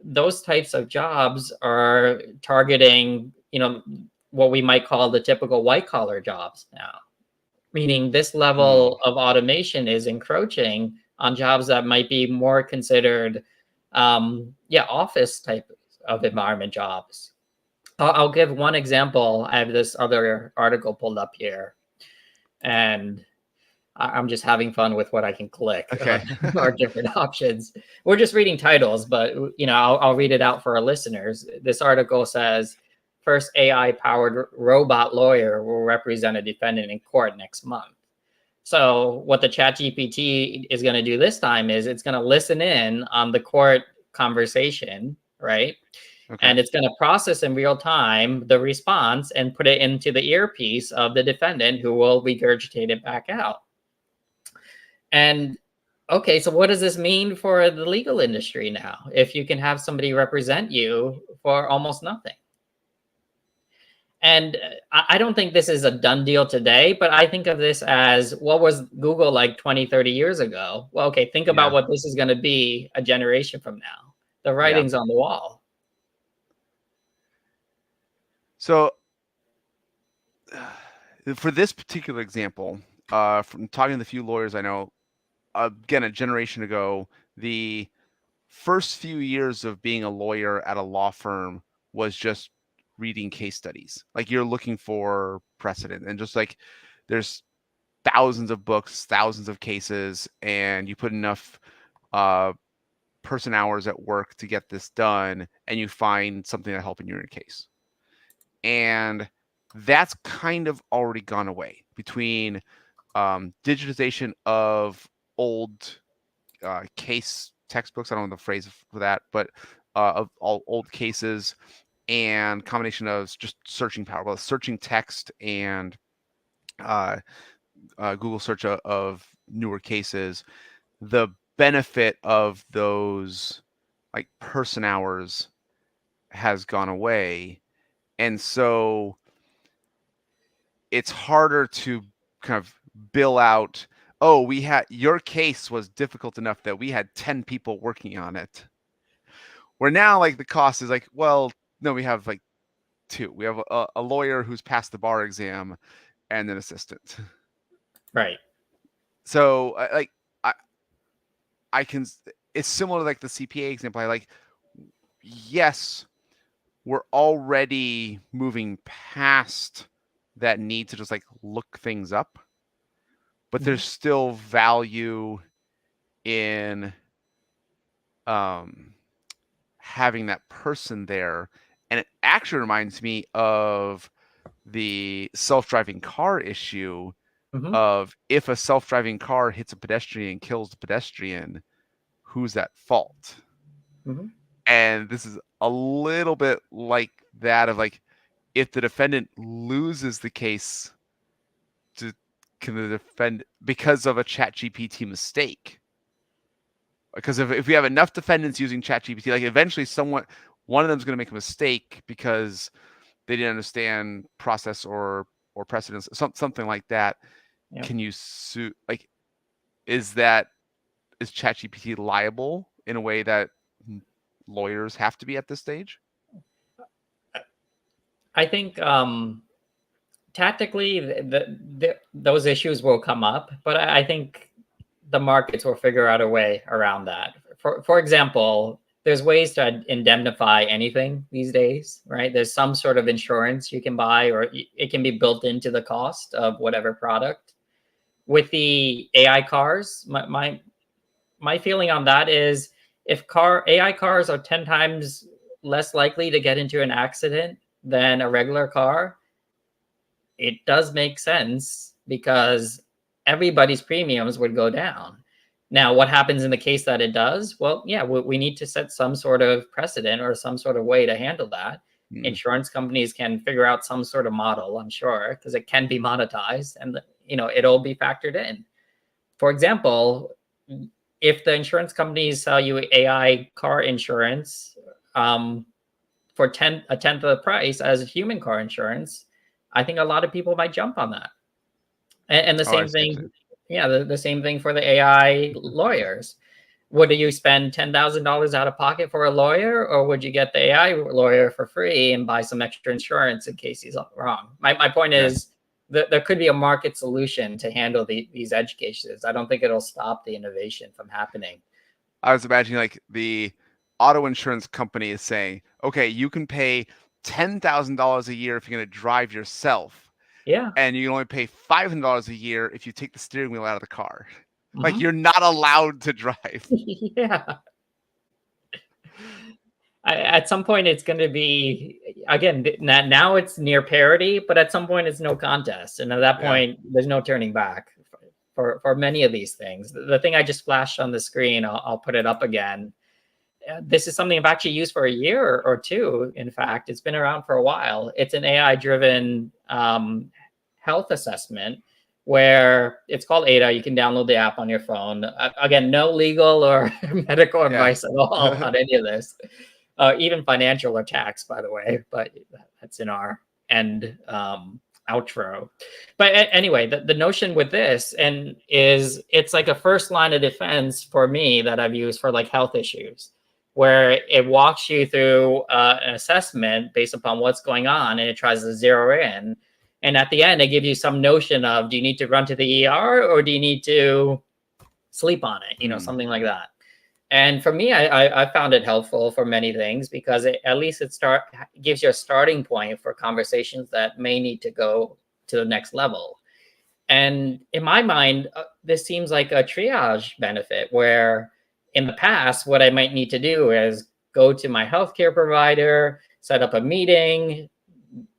C: those types of jobs are targeting, what we might call the typical white collar jobs now, meaning this level of automation is encroaching on jobs that might be more considered, office type of environment jobs. I'll give one example. I have this other article pulled up here, and I'm just having fun with what I can click.
B: Okay.
C: Our different options. We're just reading titles, but I'll read it out for our listeners. This article says, first AI-powered robot lawyer will represent a defendant in court next month. So what the ChatGPT is going to do this time is it's going to listen in on the court conversation, right? Okay. And it's going to process in real time the response and put it into the earpiece of the defendant, who will regurgitate it back out. And okay, so what does this mean for the legal industry now, if you can have somebody represent you for almost nothing? And I don't think this is a done deal today, but I think of this as, what was Google like 20, 30 years ago? Well, okay, think about what this is going to be a generation from now. The writing's on the wall.
B: So for this particular example, from talking to the few lawyers I know, again, a generation ago, the first few years of being a lawyer at a law firm was just reading case studies. Like you're looking for precedent, and just like there's thousands of books, thousands of cases, and you put enough person hours at work to get this done, and you find something that helps in your case. And that's kind of already gone away between digitization of old case textbooks. I don't know the phrase for that, but of all old cases, and combination of just searching power, well, searching text and Google search of newer cases. The benefit of those like person hours has gone away, and so it's harder to kind of bill out, oh, your case was difficult enough that we had 10 people working on it. Where now, like, the cost is like, well, no, we have like 2. We have a lawyer who's passed the bar exam and an assistant.
C: Right.
B: So I can, it's similar to like the CPA example. Yes, we're already moving past that need to just like look things up, but
C: Mhm.
B: there's still value in having that person there. And it actually reminds me of the self-driving car issue
C: Mhm.
B: of if a self-driving car hits a pedestrian and kills the pedestrian, who's at fault?
C: Mhm.
B: And this is a little bit like that of like, if the defendant loses the case, can the defend because of a ChatGPT mistake? Because if we have enough defendants using ChatGPT, like eventually one of them is going to make a mistake because they didn't understand process or precedence, something like that.
C: Yep.
B: Can you sue? Like, is ChatGPT liable in a way that lawyers have to be at this stage?
C: I think tactically those issues will come up, but I think the markets will figure out a way around that. For example, there's ways to indemnify anything these days, right? There's some sort of insurance you can buy, or it can be built into the cost of whatever product. With the AI cars, my feeling on that is if AI cars are 10 times less likely to get into an accident than a regular car, it does make sense because everybody's premiums would go down. Now, what happens in the case that it does? Well, yeah, we need to set some sort of precedent or some sort of way to handle that. Insurance companies can figure out some sort of model, I'm sure, because it can be monetized and it'll be factored in. For example, if the insurance companies sell you AI car insurance for a tenth of the price as human car insurance, I think a lot of people might jump on that. And the same thing, yeah, the same thing for the AI lawyers. Would you spend $10,000 out of pocket for a lawyer, or would you get the AI lawyer for free and buy some extra insurance in case he's wrong? My point is that there could be a market solution to handle these edge cases. I don't think it'll stop the innovation from happening.
B: I was imagining like the auto insurance company is saying, okay, you can pay $10,000 a year if you're going to drive yourself.
C: Yeah.
B: And you can only pay $500 a year if you take the steering wheel out of the car. Like,
C: Mhm.
B: you're not allowed to drive.
C: Yeah. At some point, it's going to be, again, now it's near parity, but at some point, it's no contest. And at that point, there's no turning back for many of these things. The thing I just flashed on the screen, I'll put it up again. This is something I've actually used for a year or two. In fact, it's been around for a while. It's an AI-driven health assessment where it's called Ada. You can download the app on your phone. Again, no legal or medical advice at all on any of this, even financial or tax, by the way. But that's in our end outro. But anyway, the notion with this is it's like a first line of defense for me that I've used for like health issues, where it walks you through an assessment based upon what's going on, and it tries to zero in. And at the end, they give you some notion of, do you need to run to the ER or do you need to sleep on it? Something like that. And for me, I found it helpful for many things because at least it gives you a starting point for conversations that may need to go to the next level. And in my mind, this seems like a triage benefit where in the past, what I might need to do is go to my healthcare provider, set up a meeting,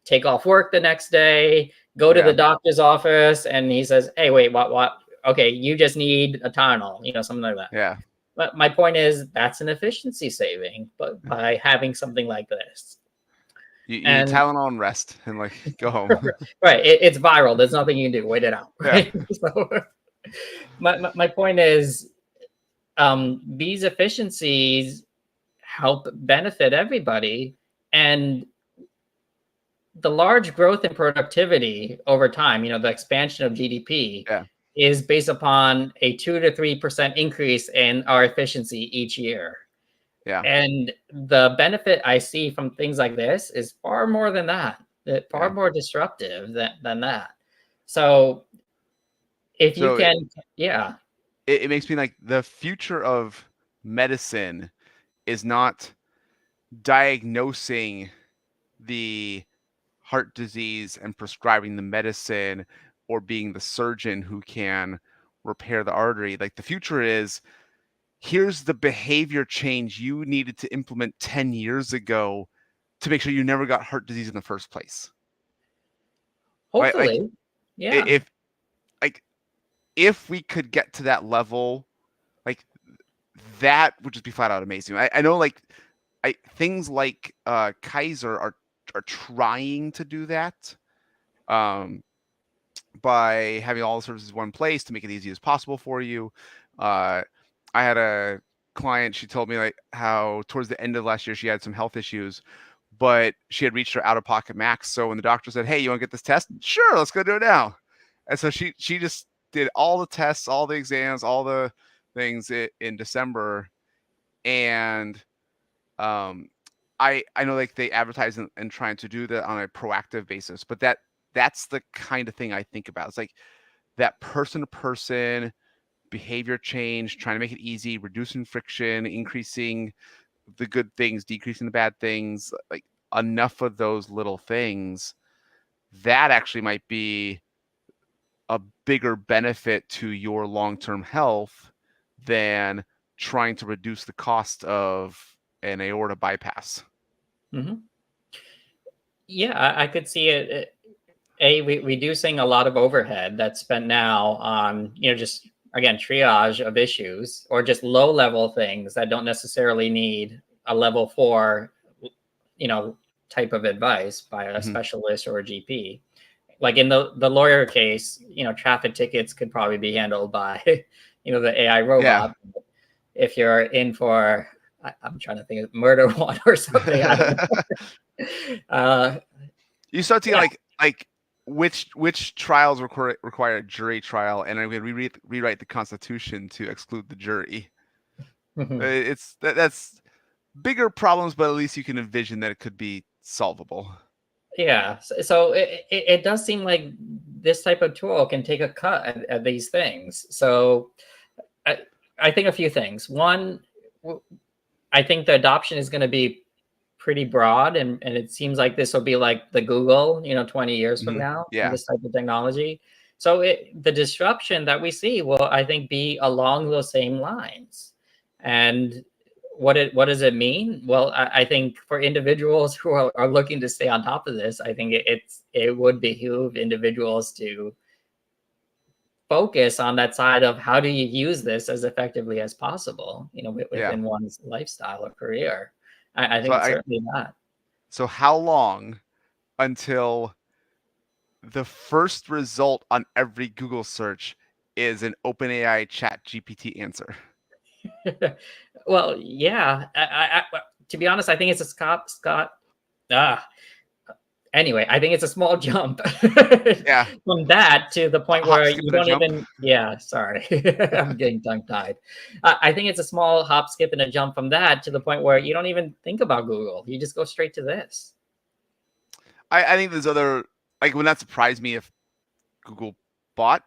C: take off work the next day, go to the doctor's office, and he says, hey, wait, what? Okay, you just need a Tylenol, something like that.
B: Yeah.
C: But my point is that's an efficiency saving, but by having something like this.
B: You need Tylenol and rest and like go home.
C: Right. It's viral. There's nothing you can do. Wait it out. Right. Yeah. So my point is these efficiencies help benefit everybody. And the large growth in productivity over time, the expansion of GDP is based upon a 2 to 3% increase in our efficiency each year.
B: Yeah.
C: And the benefit I see from things like this is far more than that, far more disruptive than that. So if you can,
B: it makes me like the future of medicine is not diagnosing the heart disease and prescribing the medicine or being the surgeon who can repair the artery. Like the future is, here's the behavior change you needed to implement 10 years ago to make sure you never got heart disease in the first place. Right? Like
C: Hopefully, yeah.
B: if we could get to that level, like that would just be flat out amazing. I know like things like Kaiser are trying to do that by having all the services in one place to make it easy as possible for you. I had a client, she told me like how towards the end of last year she had some health issues, but she had reached her out-of-pocket max. So when the doctor said, "Hey, you want to get this test?" Sure, let's go do it now. And so she just did all the tests, all the exams, all the things in December. And I know like they advertise and trying to do that on a proactive basis, but that's the kind of thing I think about. It's like that person-to-person behavior change, trying to make it easy, reducing friction, increasing the good things, decreasing the bad things, like enough of those little things, that actually might be a bigger benefit to your long-term health than trying to reduce the cost of an aorta bypass.
C: Mm-hmm. Yeah, I could see it. Reducing a lot of overhead that's spent now on, just again, triage of issues or just low level things that don't necessarily need a level 4, type of advice by a specialist or a GP. Like in the lawyer case, traffic tickets could probably be handled by, the AI robot. Yeah. If you're in for, I'm trying to think of murder one or something. I don't know.
B: You start to get like which trials require a jury trial, and I'm going to rewrite the Constitution to exclude the jury. That's bigger problems, but at least you can envision that it could be solvable.
C: Yeah, so it does seem like this type of tool can take a cut at these things. So I think a few things. One, I think the adoption is going to be pretty broad, and it seems like this will be like the Google, 20 years from now, this type of technology. So the disruption that we see will, I think, be along those same lines. And what does it mean? Well, I think for individuals who are looking to stay on top of this, I think it would behoove individuals to focus on that side of how do you use this as effectively as possible, within one's lifestyle or career. I think certainly not.
B: So how long until the first result on every Google search is an OpenAI ChatGPT answer?
C: Well, yeah. I, to be honest, I think it's a Scott. Anyway, I think it's a small jump. From that to the point where you don't even. Yeah, sorry, I'm getting tongue-tied. I think it's a small hop, skip, and a jump from that to the point where you don't even think about Google. You just go straight to this.
B: I think there's other, like, would not surprise me if Google bought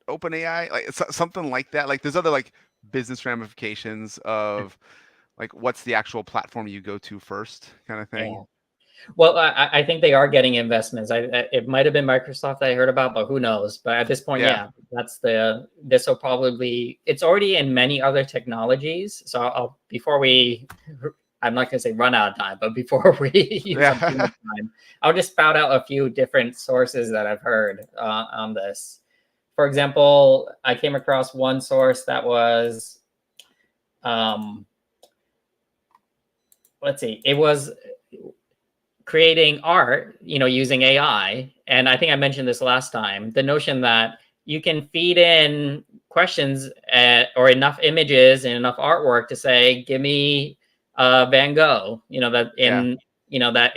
B: OpenAI, like something like that. Like there's other like business ramifications of like what's the actual platform you go to first, kind of thing.
C: Yeah. Well, I think they are getting investments. It might have been Microsoft I heard about, but who knows? But at this point, this will probably, it's already in many other technologies. So I'm not going to say run out of time, but before we use up too much time, I'll just spout out a few different sources that I've heard on this. For example, I came across one source that was, let's see, it was creating art, using AI. And I think I mentioned this last time, the notion that you can feed in questions or enough images and enough artwork to say, give me Van Gogh, that in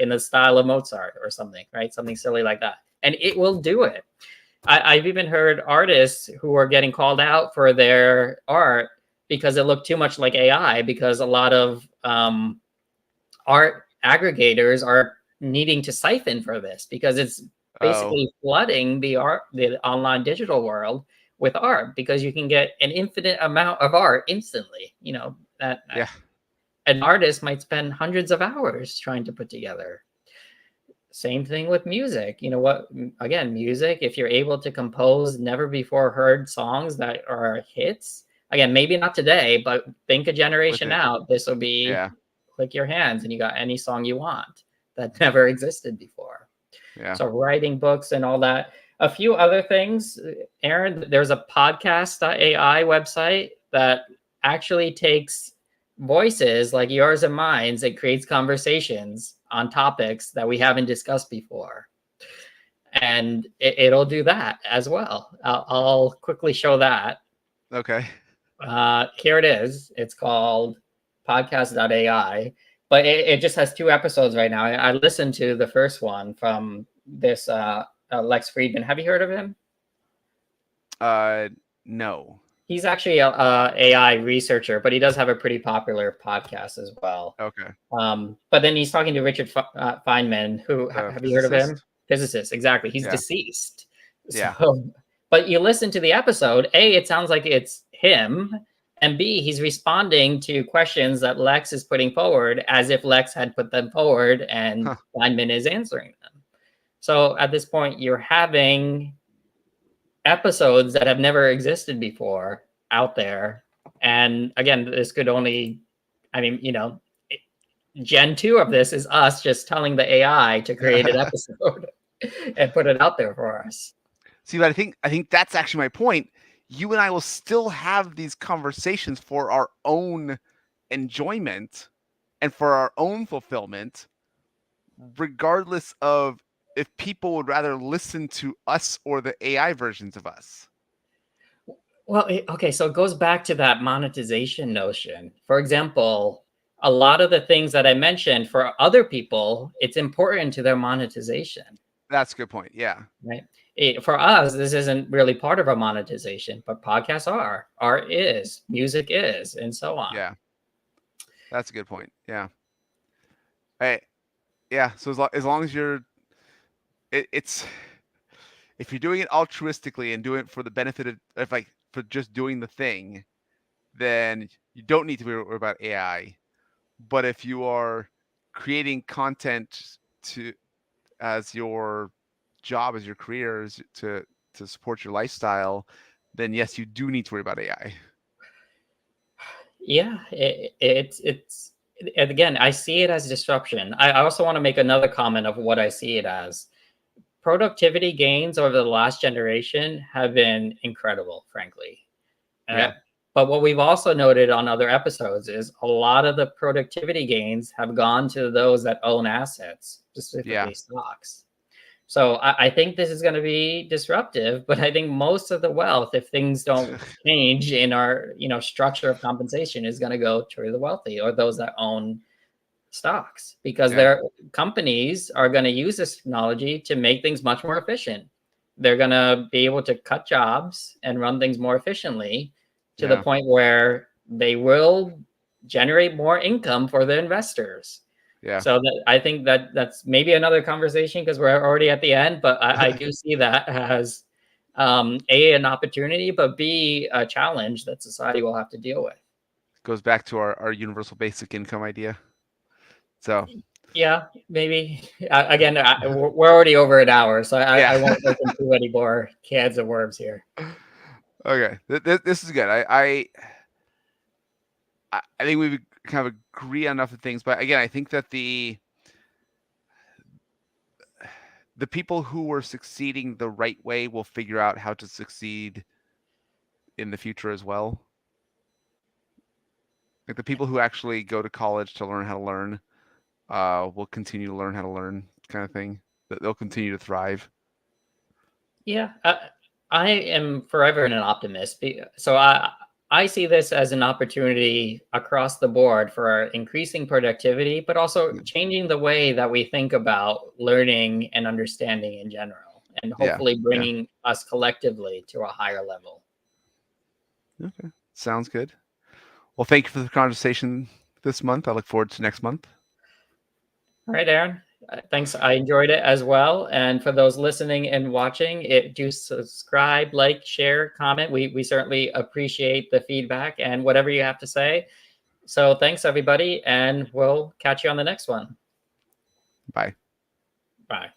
C: the style of Mozart or something, right? Something silly like that. And it will do it. I've even heard artists who are getting called out for their art because it looked too much like AI, because a lot of art aggregators are needing to siphon for this because it's basically flooding the online digital world with art, because you can get an infinite amount of art instantly. An artist might spend hundreds of hours trying to put together. Same thing with music. You know what? Again, music, if you're able to compose never before heard songs that are hits, again, maybe not today, but think a generation out, this will be click your hands and you got any song you want that never existed before. So writing books and all that. A few other things, Aaron, there's a podcast.ai website that actually takes voices like yours and mine and creates conversations on topics that we haven't discussed before. And it'll do that as well. I'll quickly show that.
B: Okay.
C: Here it is. It's called podcast.ai, but it just has 2 episodes right now. I listened to the first one from this Lex Friedman. Have you heard of him?
B: No.
C: He's actually a AI researcher, but he does have a pretty popular podcast as well.
B: Okay.
C: But then he's talking to Richard Feynman, who have you heard of him? Physicist, exactly. He's deceased.
B: Yeah.
C: So, but you listen to the episode, A, it sounds like it's him, and B, he's responding to questions that Lex is putting forward as if Lex had put them forward and Feynman is answering them. So at this point, you're having episodes that have never existed before out there. And again, this could only, I mean, you know, Gen 2 of this is us just telling the AI to create an episode and put it out there for us.
B: See, but I think that's actually my point. You and I will still have these conversations for our own enjoyment and for our own fulfillment, regardless of if people would rather listen to us or the AI versions of us.
C: Well, okay, so it goes back to that monetization notion. For example, a lot of the things that I mentioned for other people, it's important to their monetization.
B: That's a good point. Yeah.
C: Right. For us, this isn't really part of our monetization, but podcasts are, art is, music is, and so on.
B: Yeah. That's a good point. Yeah. Yeah. So as long as you're, it's if you're doing it altruistically and doing it for the benefit of for just doing the thing, then you don't need to worry about AI. But if you are creating content as your job, as your career, to support your lifestyle, then yes, you do need to worry about AI.
C: Yeah, it's and again, I see it as disruption. I also want to make another comment of what I see it as. Productivity gains over the last generation have been incredible, frankly. But what we've also noted on other episodes is a lot of the productivity gains have gone to those that own assets, specifically stocks. So I think this is going to be disruptive, but I think most of the wealth, if things don't change in our structure of compensation, is going to go to the wealthy or those that own stocks, because their companies are going to use this technology to make things much more efficient. They're going to be able to cut jobs and run things more efficiently to the point where they will generate more income for the investors. Yeah. So I think that's maybe another conversation because we're already at the end, but I do see that as A, an opportunity, but B, a challenge that society will have to deal with.
B: Goes back to our universal basic income idea. So
C: yeah, maybe again, we're already over an hour, so I won't open too many more cans of worms here.
B: Okay, this is good. I think we kind of agree on enough of things, but again, I think that the people who were succeeding the right way will figure out how to succeed in the future as well. Like the people who actually go to college to learn how to learn will continue to learn how to learn, kind of thing. That they'll continue to thrive.
C: Yeah, I am forever an optimist. So I see this as an opportunity across the board for increasing productivity, but also changing the way that we think about learning and understanding in general, and hopefully bringing us collectively to a higher level.
B: Okay, sounds good. Well, thank you for the conversation this month. I look forward to next month.
C: All right, Aaron. Thanks. I enjoyed it as well. And for those listening and watching, do subscribe, like, share, comment. We certainly appreciate the feedback and whatever you have to say. So thanks, everybody, and we'll catch you on the next one.
B: Bye.
C: Bye.